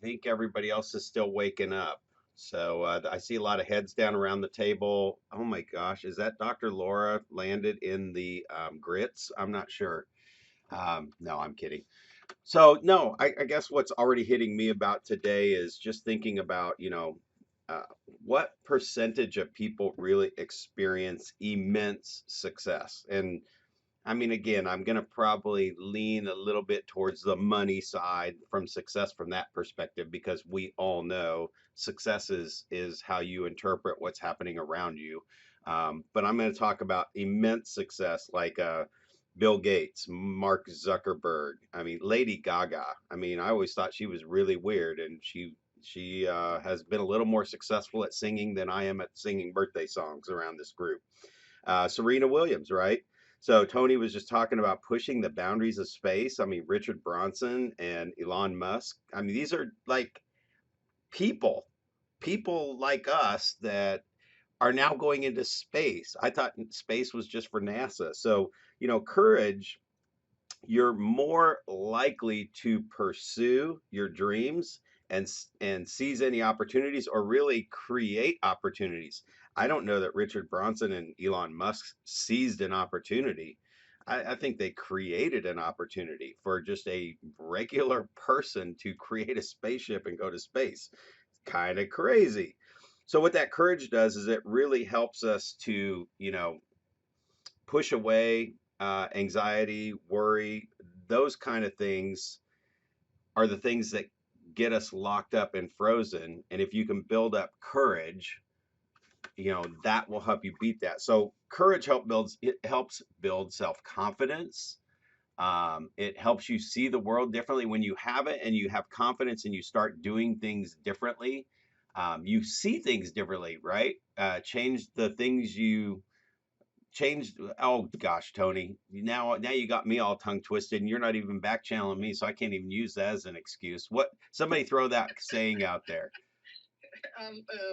think everybody else is still waking up. So I see a lot of heads down around the table. Oh my gosh, is that Dr. Laura landed in the grits? I'm not sure. No, I'm kidding. So no, I guess what's already hitting me about today is just thinking about, uh, what percentage of people really experience immense success? And I mean, again, I'm going to probably lean a little bit towards the money side from success from that perspective, because we all know success is how you interpret what's happening around you. But I'm going to talk about immense success like Bill Gates, Mark Zuckerberg. I mean, Lady Gaga. I mean, I always thought she was really weird, and she has been a little more successful at singing than I am at singing birthday songs around this group. Serena Williams, right? So Tony was just talking about pushing the boundaries of space. I mean, Richard Branson and Elon Musk. I mean, these are like people, people like us that are now going into space. I thought space was just for NASA. So, courage, you're more likely to pursue your dreams and seize any opportunities or really create opportunities. I don't know that Richard Branson and Elon Musk seized an opportunity. I think they created an opportunity for just a regular person to create a spaceship and go to space. Kind of crazy. So what that courage does is it really helps us to, push away anxiety, worry, those kind of things are the things that get us locked up and frozen. And if you can build up courage, that will help you beat that. So courage helps build self-confidence. It helps you see the world differently when you have it and you have confidence and you start doing things differently. You see things differently, right? Change the things you changed. Oh gosh, Tony, now you got me all tongue twisted, and you're not even back channeling me, so I can't even use that as an excuse. What? Somebody throw that saying out there.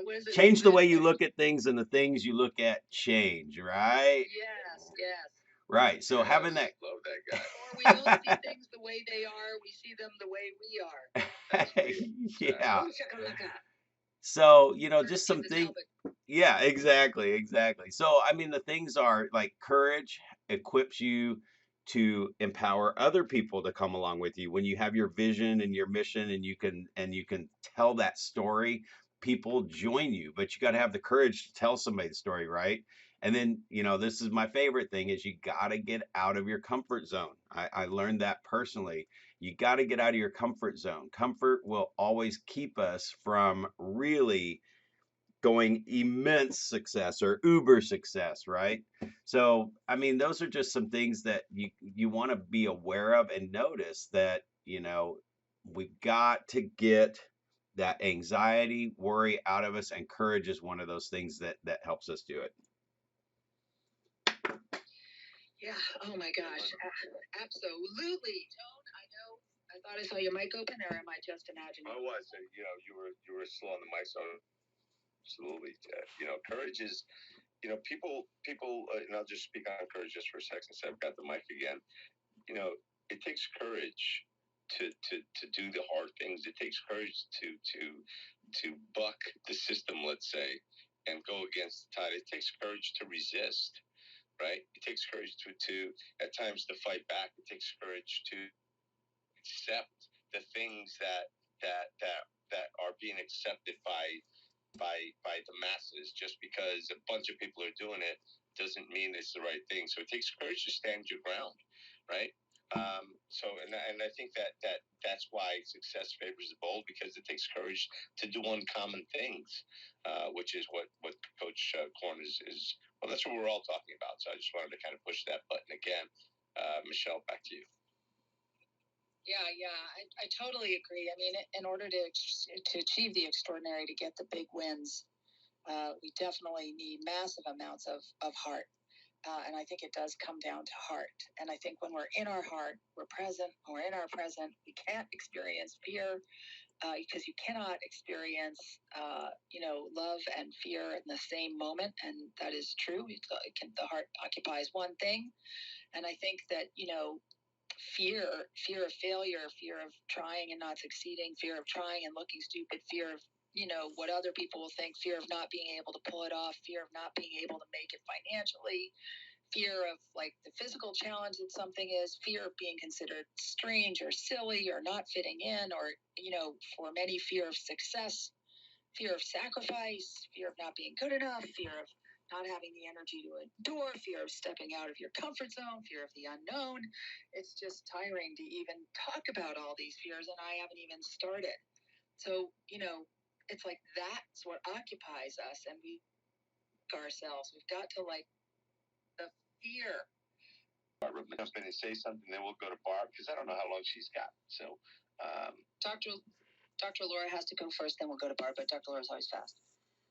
What is it? Change the way you look at things, and the things you look at change. Right. Yes, yes. Right. So having Yes, that. love that guy. Or we don't see things the way they are; we see them the way we are. That's real. Yeah. Boom shakalaka. So, Courage just some isn't things. helping. Yeah, exactly, exactly. So, I mean, the things are like courage equips you to empower other people to come along with you. When you have your vision and your mission and you can tell that story, people join you, but you got to have the courage to tell somebody the story, right? And then, this is my favorite thing is you got to get out of your comfort zone. I learned that personally. You got to get out of your comfort zone. Comfort will always keep us from really going immense success or uber success, right? So I mean, those are just some things that you want to be aware of and notice that we've got to get that anxiety, worry out of us, and courage is one of those things that helps us do it. Yeah. Oh my gosh. Absolutely. Tone, I know. I thought I saw your mic open, or am I just imagining? I was, you were still on the mic, so absolutely. Courage is, people, and I'll just speak on courage just for a second, since I've got the mic again. It takes courage to do the hard things. It takes courage to buck the system, let's say, and go against the tide. It takes courage to resist, right? It takes courage to at times to fight back. It takes courage to accept the things that are being accepted by the masses. Just because a bunch of people are doing it doesn't mean it's the right thing. So it takes courage to stand your ground, right? And I think that's why success favors the bold, because it takes courage to do uncommon things, which is what Coach Korn is. Well, that's what we're all talking about. So I just wanted to kind of push that button again. Michelle, back to you. Yeah, yeah, I totally agree. I mean, in order to achieve the extraordinary, to get the big wins, we definitely need massive amounts of heart. And I think it does come down to heart. And I think when we're in our heart, we're present. When we're in our present, we can't experience fear, because you cannot experience, love and fear in the same moment. And that is true. The heart occupies one thing. And I think that, fear of failure, fear of trying and not succeeding, fear of trying and looking stupid, fear of what other people will think, fear of not being able to pull it off, fear of not being able to make it financially, fear of like the physical challenge that something is, fear of being considered strange or silly or not fitting in, or for many, fear of success, fear of sacrifice, fear of not being good enough, fear of not having the energy to endure, fear of stepping out of your comfort zone, fear of the unknown. It's just tiring to even talk about all these fears, and I haven't even started. So, it's like that's what occupies us, and we ourselves. We've got to like the fear. Barbara, jump in and say something, then we'll go to Barb because I don't know how long she's got. So, Dr. Laura has to go first, then we'll go to Barb, but Dr. Laura's always fast.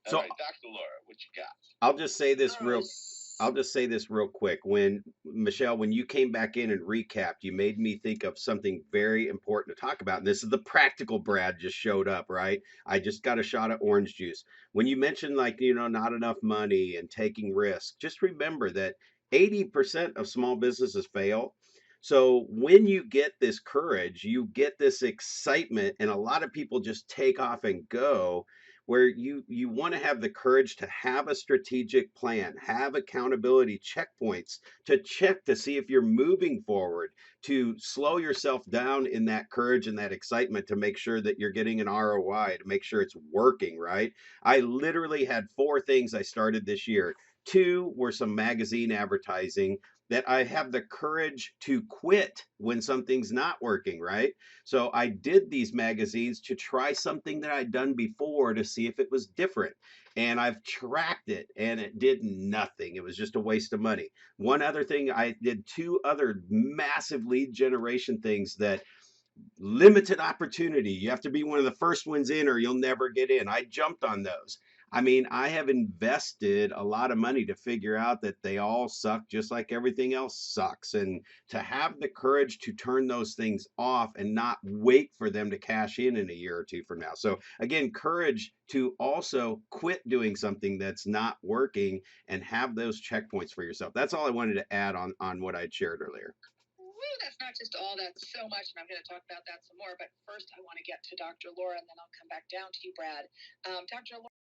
All right, Dr. Laura, what you got? I'll just say this real quick. When Michelle, when you came back in and recapped, you made me think of something very important to talk about. And this is the practical Brad just showed up, right? I just got a shot of orange juice. When you mentioned like, not enough money and taking risks, just remember that 80% of small businesses fail. So when you get this courage, you get this excitement, and a lot of people just take off and go, where you want to have the courage to have a strategic plan, have accountability checkpoints to check to see if you're moving forward, to slow yourself down in that courage and that excitement to make sure that you're getting an ROI, to make sure it's working, right? I literally had 4 things I started this year. 2 were some magazine advertising that I have the courage to quit when something's not working, right? So I did these magazines to try something that I'd done before to see if it was different. And I've tracked it and it did nothing. It was just a waste of money. One other thing, I did 2 other massive lead generation things that limited opportunity. You have to be one of the first ones in or you'll never get in. I jumped on those. I mean, I have invested a lot of money to figure out that they all suck just like everything else sucks. And to have the courage to turn those things off and not wait for them to cash in a year or 2 from now. So, again, courage to also quit doing something that's not working and have those checkpoints for yourself. That's all I wanted to add on what I'd shared earlier. Woo, that's not just all, that's so much, and I'm going to talk about that some more. But first, I want to get to Dr. Laura, and then I'll come back down to you, Brad. Dr. Laura.